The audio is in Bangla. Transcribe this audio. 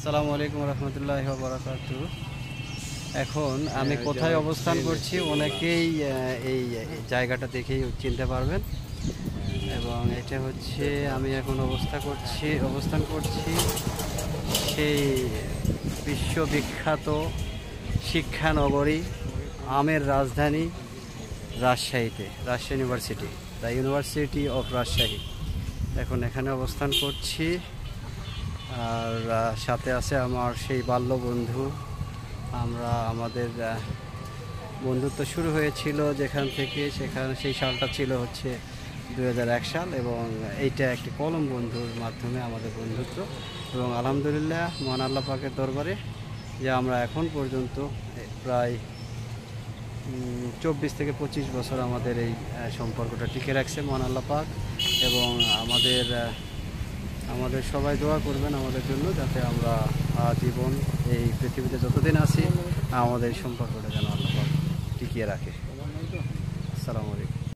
আসসালামু আলাইকুম রহমতুল্লাহি ওয়া বারাকাতুহু। এখন আমি কোথায় অবস্থান করছি অনেকেই এই জায়গাটা দেখেই চিনতে পারবেন। এবং এটা হচ্ছে আমি এখন অবস্থান করছি সেই বিশ্ববিখ্যাত শিক্ষানগরী, আমের রাজধানী রাজশাহীতে, Rajshahi university, the university of Rajshahi. এখন এখানে অবস্থান করছি, আর সাথে আছে আমার সেই বাল্য বন্ধু। আমাদের বন্ধুত্ব শুরু হয়েছিল যেখান থেকে, সেই সালটা ছিল হচ্ছে 2001 সাল, এবং এইটা একটি কলম বন্ধুর মাধ্যমে আমাদের বন্ধুত্ব। এবং আলহামদুলিল্লাহ মহান আল্লাহ পাকের দরবারে যে আমরা এখন পর্যন্ত প্রায় 24 থেকে 25 বছর আমাদের এই সম্পর্কটা টিকে রাখছে মহান আল্লাহ পাক। এবং আমাদের সবাই দোয়া করবেন আমাদের জন্য, যাতে আমরা জীবন এই পৃথিবীতে যতদিন আছি আমাদের সম্পর্কটা যেন আল্লাহ পাক টিকিয়ে রাখে। আসসালামু আলাইকুম।